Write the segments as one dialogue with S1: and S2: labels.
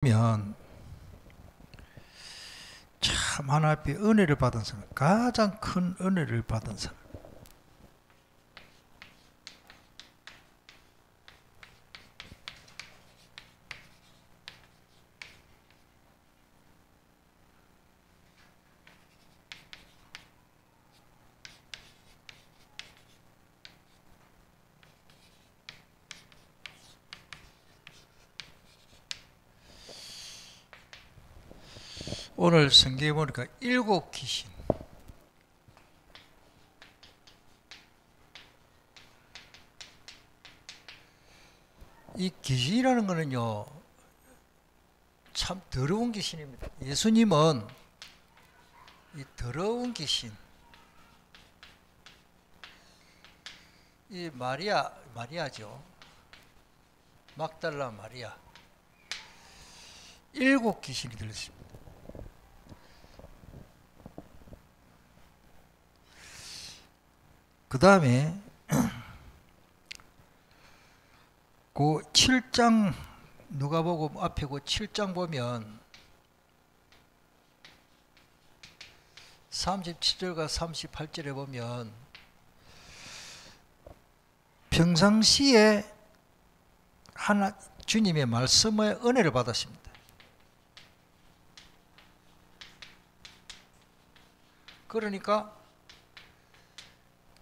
S1: 보면 참 하나님 앞에 은혜를 받은 사람, 가장 큰 은혜를 받은 사람, 오늘 성경에 보니까 7귀신, 이 귀신이라는 거는요 참 더러운 귀신입니다. 예수님은 이 더러운 귀신, 이 마리아죠, 막달라 마리아, 7귀신이 들렸습니다. 그 다음에 그 7장 누가복음 앞에 그 7장 보면 37절과 38절에 보면 평상시에 하나 주님의 말씀에 은혜를 받았습니다. 그러니까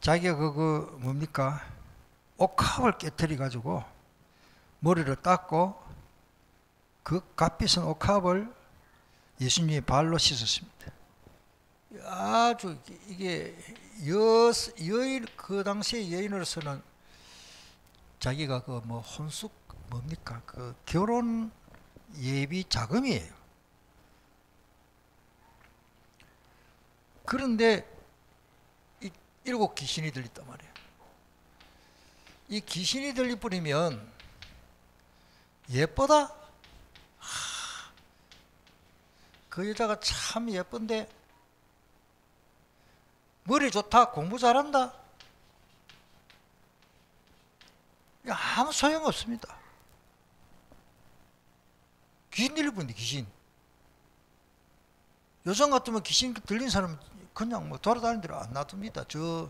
S1: 자기가 그 뭡니까? 옥합을 깨뜨려 가지고 머리를 닦고 그 갓빛은 옥합을 예수님의 발로 씻었습니다. 아주 이게 여인, 그 당시의 여인으로서는 자기가 그 뭐 혼숙 뭡니까? 그 결혼 예비 자금이에요. 그런데 7귀신이 들렸단 말이에요. 이 귀신이 들려버리면 예쁘다? 그 여자가 참 예쁜데 머리 좋다, 공부 잘한다, 아무 소용없습니다. 귀신 들려버린다. 귀신. 요즘 같으면 귀신 들린 사람 그냥 뭐 돌아다니는 대로 안 놔둡니다. 저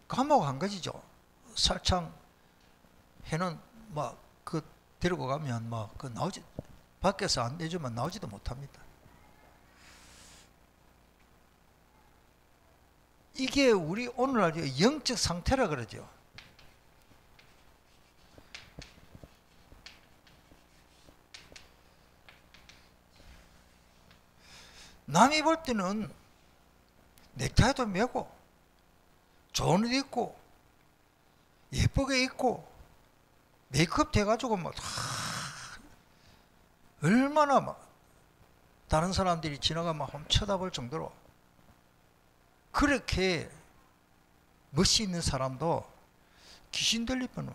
S1: 감옥 한 거지죠. 살창 해는 막 그 데리고 가면 막 그 나오지, 밖에서 안 내주면 나오지도 못합니다. 이게 우리 오늘날 영적 상태라 그러죠. 남이 볼 때는 넥타이도 매고 좋은 옷 입고 예쁘게 입고 메이크업 돼가지고 막 얼마나 막 다른 사람들이 지나가면 한번 쳐다볼 정도로 그렇게 멋이 있는 사람도 귀신 들리면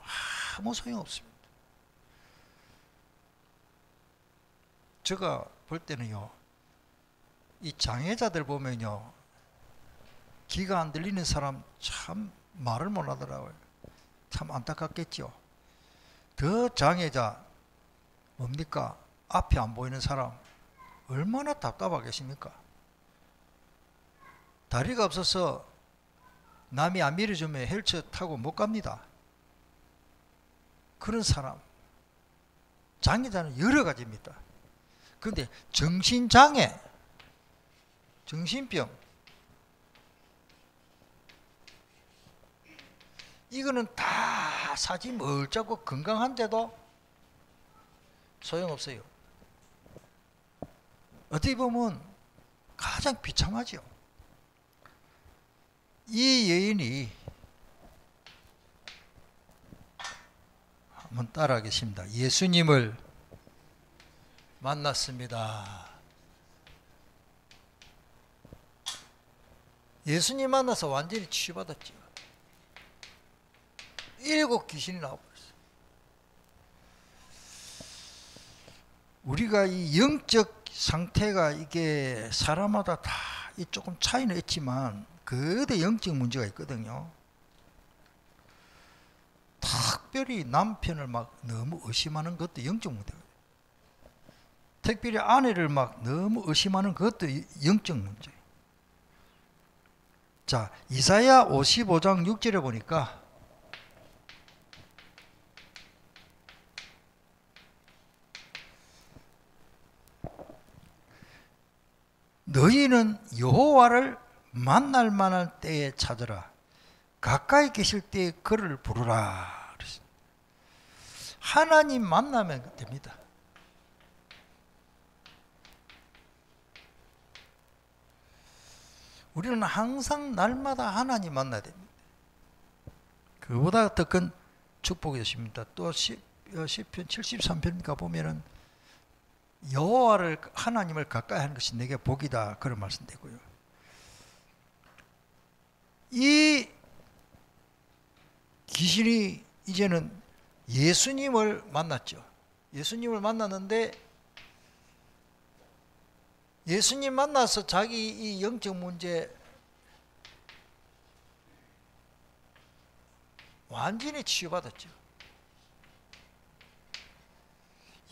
S1: 아무 소용없습니다. 제가 볼 때는요, 이 장애자들 보면요, 귀가 안 들리는 사람 참 말을 못 하더라고요. 참 안타깝겠죠. 더 장애자 뭡니까? 앞이 안 보이는 사람 얼마나 답답하겠습니까? 다리가 없어서 남이 안 밀어주면 헬처 타고 못 갑니다. 그런 사람, 장애자는 여러 가지입니다. 그런데 정신장애, 정신병, 이거는 다 사지 멀쩡고 건강한데도 소용없어요. 어떻게 보면 가장 비참하죠. 이 여인이, 한번 따라하겠습니다. 예수님을 만났습니다. 예수님 만나서 완전히 치유받았죠. 7귀신이 나와버렸어요. 우리가 이 영적 상태가 이게 사람마다 다 조금 차이는 있지만 거대 영적 문제가 있거든요. 탁 특별히 남편을 막 너무 의심하는 것도 영적 문제거든요. 특별히 아내를 막 너무 의심하는 것도 영적 문제. 자, 이사야 55장 6절에 보니까 너희는 여호와를 만날 만한 때에 찾으라. 가까이 계실 때에 그를 부르라. 하나님 만나면 됩니다. 우리는 항상 날마다 하나님 만나야 됩니다. 그보다 더 큰 축복이 있습니다. 또 시편 73편 가보면은 여호와를 하나님을 가까이 하는 것이 내게 복이다 그런 말씀되고요. 이 귀신이 이제는 예수님을 만났죠. 예수님을 만났는데 예수님 만나서 자기 이 영적 문제 완전히 치유받았죠.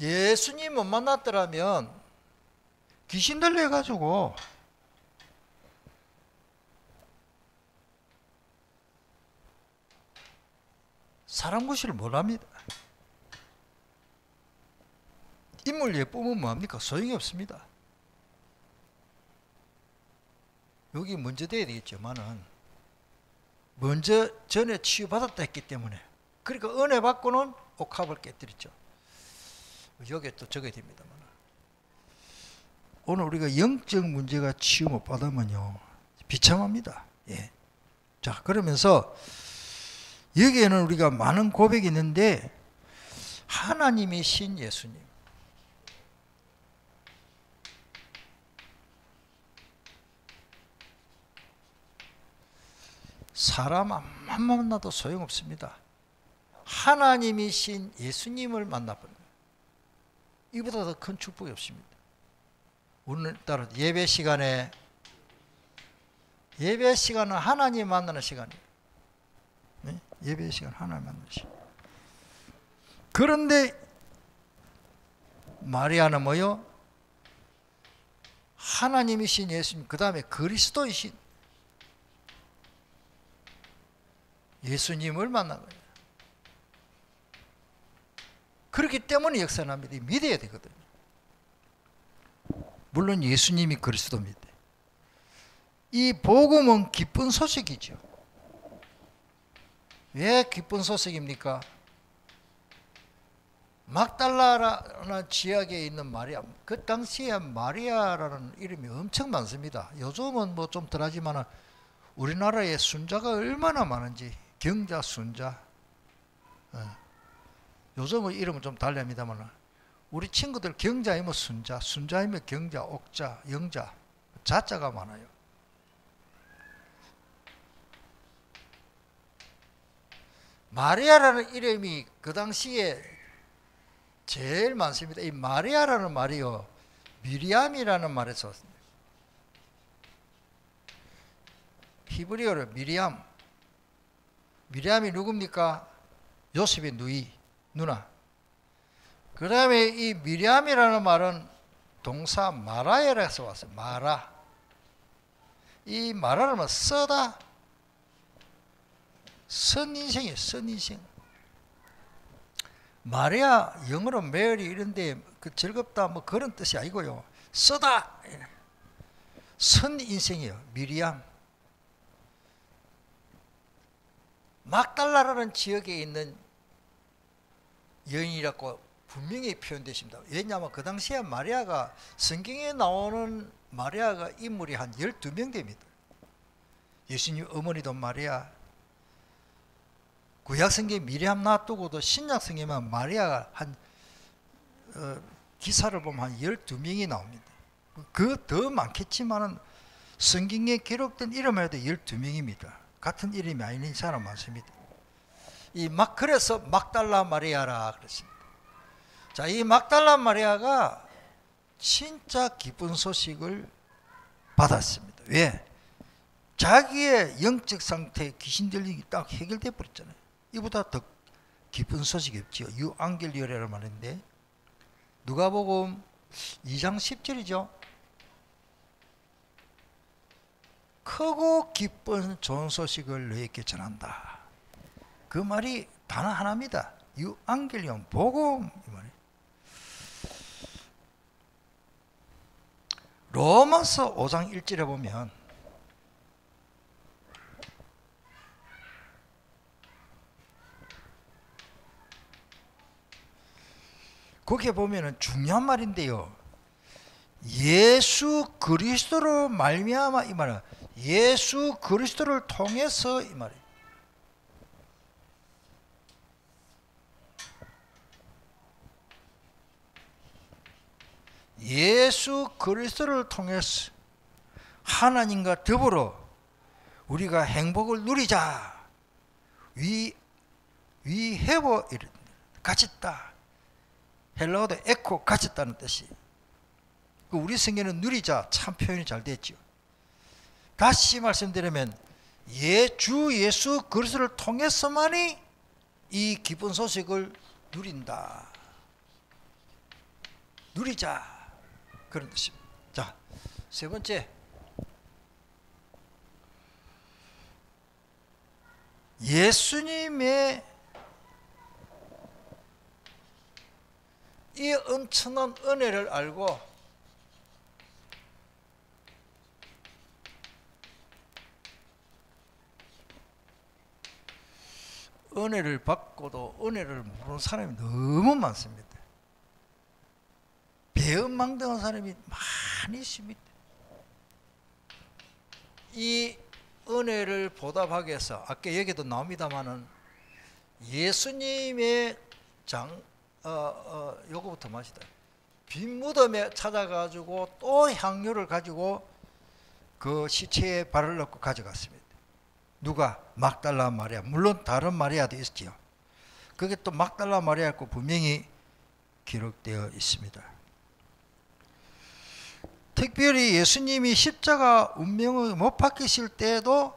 S1: 예수님 못 만났더라면 귀신 들려가지고 사람 구실을 못합니다. 인물 예쁘면 뭐합니까? 소용이 없습니다. 여기 먼저 돼야 되겠지만은 먼저 전에 치유받았다 했기 때문에 그러니까 은혜 받고는 옥합을 깨뜨렸죠. 여기에 또 적어야 됩니다만 오늘 우리가 영적 문제가 치유 못 받으면요 비참합니다. 예. 자, 그러면서 여기에는 우리가 많은 고백이 있는데 하나님이 신 예수님, 사람 한 만나도 소용없습니다. 하나님이 신 예수님을 만나버립니다. 이보다 더 큰 축복이 없습니다. 오늘따라 예배 시간은 하나님 만나는 시간이에요. 네? 예배 시간 하나님 만나는 시간. 그런데 마리아는 뭐요? 하나님이신 예수님, 그 다음에 그리스도이신 예수님을 만난 거예요. 그렇기 때문에 역사납니다. 믿어야 되거든요. 물론 예수님이 그리스도입니다. 이 복음은 기쁜 소식이죠. 왜 기쁜 소식입니까? 막달라라는 지역에 있는 마리아, 그 당시에 마리아라는 이름이 엄청 많습니다. 요즘은 뭐 좀 덜하지만 우리나라에 순자가 얼마나 많은지, 경자, 순자. 요즘은 이름은 좀 달랍니다만 우리 친구들 경자이면 순자, 순자이면 경자, 옥자, 영자, 자자가 많아요. 마리아라는 이름이 그 당시에 제일 많습니다. 이 마리아라는 말이요, 미리암이라는 말에서 왔습니다. 히브리어로 미리암. 미리암이 누굽니까? 요셉의 누나. 그 다음에 이 미리암이라는 말은 동사 마라에라서 왔어요. 마라. 이 마라는 뭐 쓰다, 선인생이에요. 선인생. 마리아 영어로 메리 이런데 그 즐겁다 뭐 그런 뜻이 아니고요. 쓰다, 선인생이에요. 미리암. 막달라라는 지역에 있는 여인이라고 분명히 표현되십니다. 왜냐하면 그 당시에 마리아가, 성경에 나오는 마리아가 인물이 한 12명 됩니다. 예수님 어머니도 마리아, 구약성경에 미리암 놔두고도 신약성경에만 마리아가 한 기사를 보면 한 12명이 나옵니다. 그 더 많겠지만은 성경에 기록된 이름을 해도 12명입니다. 같은 이름이 아닌 사람 많습니다. 그래서 막달라 마리아라 그랬습니다. 자, 이 막달라 마리아가 진짜 기쁜 소식을 받았습니다. 왜? 자기의 영적 상태, 귀신 들리기 딱 해결돼 버렸잖아요. 이보다 더 기쁜 소식이 없지요. 유앙겔리오라는 말인데 누가복음 2장 10절이죠. 크고 기쁜 좋은 소식을 너희에게 전한다. 그 말이 단어 하나입니다. 유앙겔리온, 복음 이 말이에요. 로마서 5장 1절에 보면 거기에 보면은 중요한 말인데요. 예수 그리스도로 말미암아 이 말은 예수 그리스도를 통해서 이 말이에요. 예수 그리스도를 통해서 하나님과 더불어 우리가 행복을 누리자. 위해버 가졌다. 헬라어도 에코 가졌다는 뜻이. 우리 성경은 누리자 참 표현이 잘 됐죠. 다시 말씀드리면 주 예수 그리스도를 통해서만이 이 기쁜 소식을 누린다. 누리자. 그런 뜻입니다. 자, 세 번째. 예수님의 이 엄청난 은혜를 알고 은혜를 받고도 은혜를 모르는 사람이 너무 많습니다. 배은망덕한 사람이 많이 있습니다. 이 은혜를 보답하기 위해서 아까 여기도 나옵니다마는 예수님의 요거부터 마시다. 빈 무덤에 찾아가지고 또 향료를 가지고 그 시체에 발을 넣고 가져갔습니다. 누가? 막달라 마리아. 물론 다른 마리아도 있지요. 그게 또 막달라 마리아고 분명히 기록되어 있습니다. 특별히 예수님이 십자가 운명을 못 박히실 때에도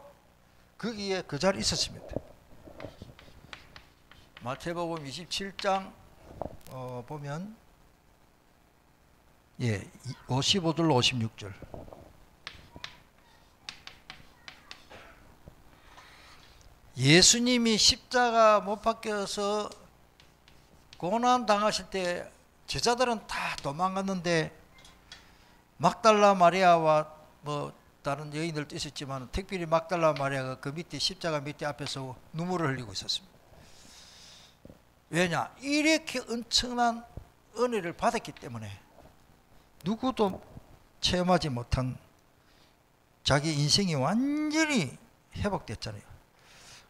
S1: 거기에 그 자리에 있었습니다. 마태복음 27장 보면 55절 56절 예수님이 십자가 못 박혀서 고난 당하실 때 제자들은 다 도망갔는데 막달라 마리아와 뭐 다른 여인들도 있었지만 특별히 막달라 마리아가 그 밑에 십자가 밑에 앞에서 눈물을 흘리고 있었습니다. 왜냐? 이렇게 엄청난 은혜를 받았기 때문에 누구도 체험하지 못한 자기 인생이 완전히 회복됐잖아요.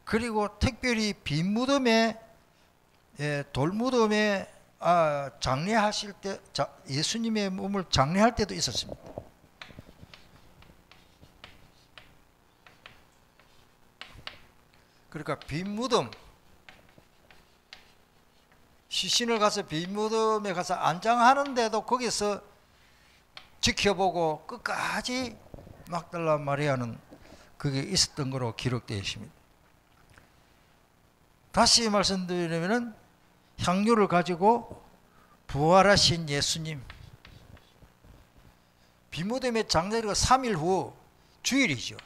S1: 그리고 특별히 빈 무덤에 돌무덤에 장례하실 때 예수님의 몸을 장례할 때도 있었습니다. 그러니까 빈 무덤 시신을 가서 빈 무덤에 가서 안장하는데도 거기서 지켜보고 끝까지 막달라 마리아는 그게 있었던 거로 기록되어 있습니다. 다시 말씀드리면 향료를 가지고 부활하신 예수님 빈무덤에 장례가 3일 후 주일이죠.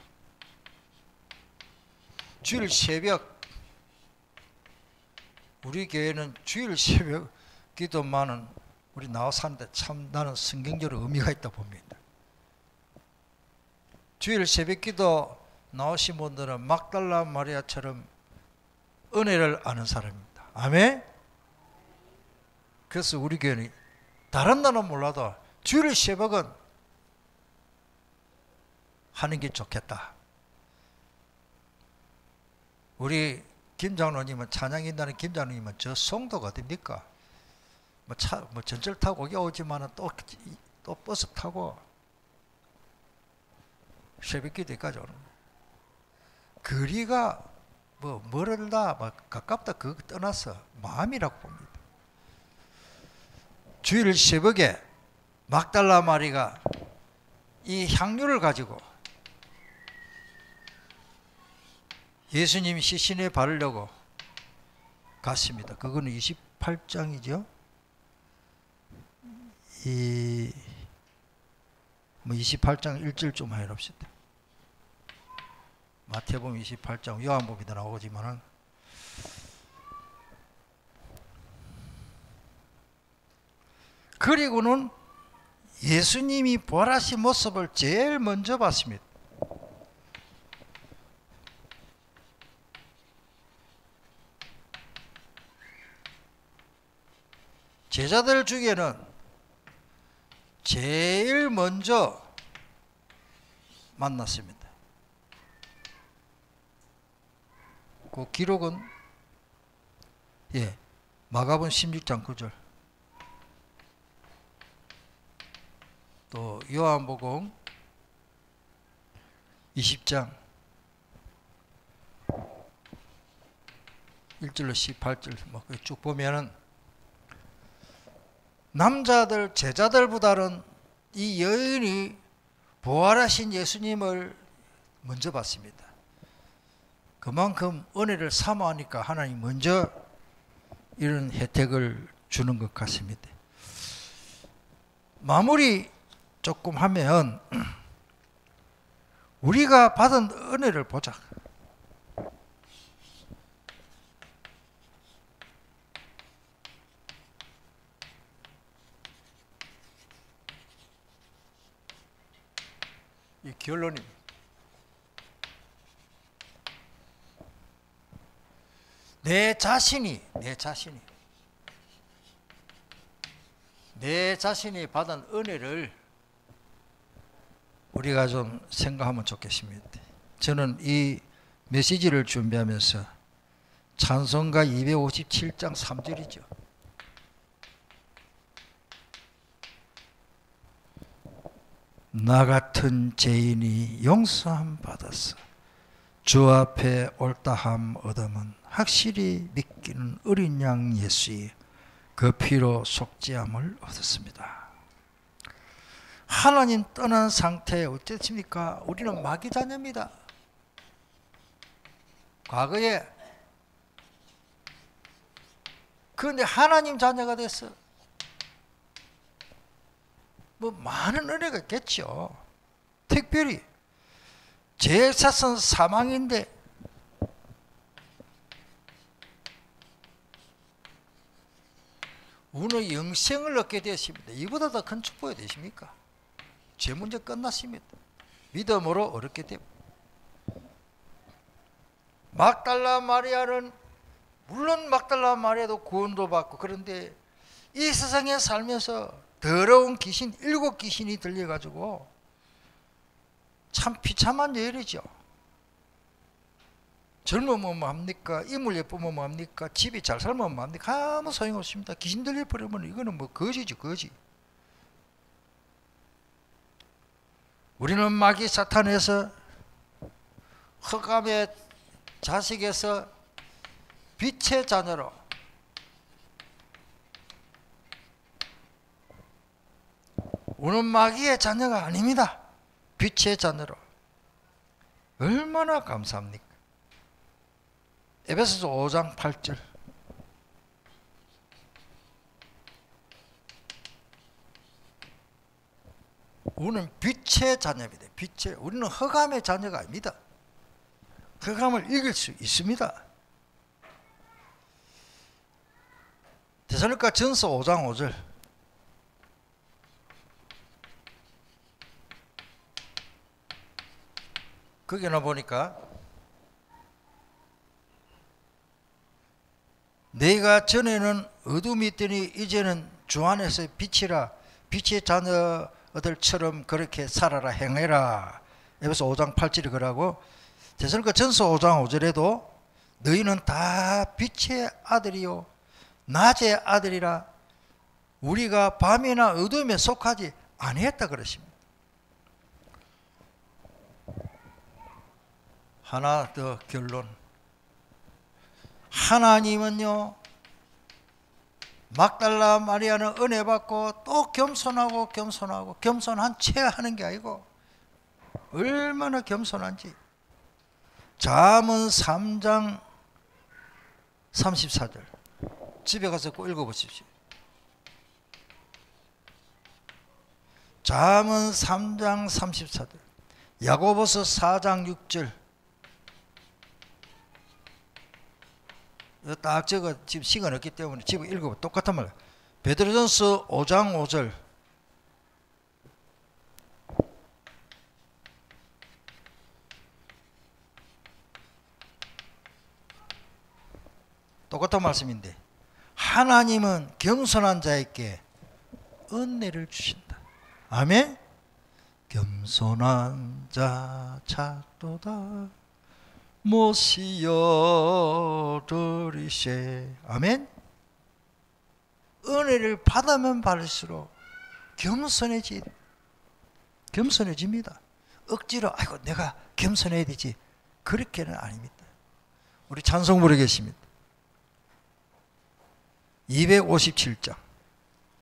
S1: 주일 새벽 우리 교회는 주일 새벽 기도만은 우리 나와서 하는데 참 나는 성경적으로 의미가 있다 봅니다. 주일 새벽 기도 나오신 분들은 막달라 마리아처럼 은혜를 아는 사람입니다. 아멘. 그래서 우리 교회는 다른 날은 몰라도 주일 새벽은 하는 게 좋겠다. 우리 김장로님은 찬양인다는 김장로님은 저 송도가 어딥니까? 뭐 전철 타고 오기 오지만은 또 버스 타고 새벽기도까지 오는 거예요. 거리가 뭐 멀다, 막 가깝다 그거 떠나서 마음이라고 봅니다. 주일 새벽에 막달라 마리가 이 향료를 가지고 예수님 시신에 바르려고 같습니다. 그거는 28장이죠. 뭐 28장 1절 좀 해봅시다. 마태복음 28장, 요한복음에도 나오지만은 그리고는 예수님이 부활하신 모습을 제일 먼저 봤습니다. 제자들 중에는 제일 먼저 만났습니다. 그 기록은 마가복음 16장 9절, 또 요한복음 20장 1절로 18절 뭐 쭉 보면은 남자들 제자들보다는 이 여인이 부활하신 예수님을 먼저 봤습니다. 그만큼 은혜를 사모하니까 하나님 먼저 이런 혜택을 주는 것 같습니다. 마무리 조금 하면 우리가 받은 은혜를 보자. 이 결론입니다. 내 자신이 받은 은혜를 우리가 좀 생각하면 좋겠습니다. 저는 이 메시지를 준비하면서 찬송가 257장 3절이죠. 나 같은 죄인이 용서함 받았어. 주 앞에 옳다함 얻음은 확실히 믿기는 어린 양 예수의 그 피로 속죄함을 얻었습니다. 하나님 떠난 상태에 어땠습니까? 우리는 마귀 자녀입니다. 과거에. 그런데 하나님 자녀가 됐어. 뭐 많은 은혜가 있겠죠. 특별히 제일 사선 사망인데 오늘 영생을 얻게 되었습니다. 이보다 더 큰 축복이 되십니까? 죄 문제 끝났습니다. 믿음으로 얻게 됩니다. 막달라 마리아는 물론 막달라 마리아도 구원도 받고, 그런데 이 세상에 살면서 더러운 귀신 7귀신이 들려가지고 참 비참한 여인이죠. 젊으면 뭐합니까? 인물 예쁘면 뭐합니까? 집이 잘 살면 뭐합니까? 아무 소용없습니다. 귀신 들려버리면 이거는 뭐 거지죠, 거지. 우리는 마귀 사탄에서 흑암의 자식에서 빛의 자녀로, 우리는 마귀의 자녀가 아닙니다. 빛의 자녀로. 얼마나 감사합니까? 에베소서 5장 8절. 우리는 빛의 자녀입니다. 우리는 흑암의 자녀가 아닙니다. 흑암을 이길 수 있습니다. 데살로니가 전서 5장 5절. 거기나 보니까 내가 전에는 어둠이 있더니 이제는 주 안에서 빛이라, 빛의 자녀들처럼 그렇게 살아라, 행해라. 에베소 5장 8절이 그러고, 데살로니가 전서 5장 5절에도 너희는 다 빛의 아들이요 낮의 아들이라, 우리가 밤이나 어둠에 속하지 아니했다 그러십니다. 하나 더 결론. 하나님은요, 막달라 마리아는 은혜 받고 또 겸손한 채 하는 게 아니고 얼마나 겸손한지. 잠언 3장 34절. 집에 가서 꼭 읽어보십시오. 잠언 3장 34절, 야고보서 4장 6절. 이거 딱 적어. 지금 시간 없기 때문에 집에 읽어보. 똑같은 말. 베드로전서 5장 5절. 똑같은 말씀인데, 하나님은 겸손한 자에게 은혜를 주신다. 아멘. 겸손한 자 찾도다 모시어 들이세. 아멘. 은혜를 받으면 받을수록 겸손해집니다. 억지로 아이고 내가 겸손해야 되지, 그렇게는 아닙니다. 우리 찬송 부르겠습니다. 257장.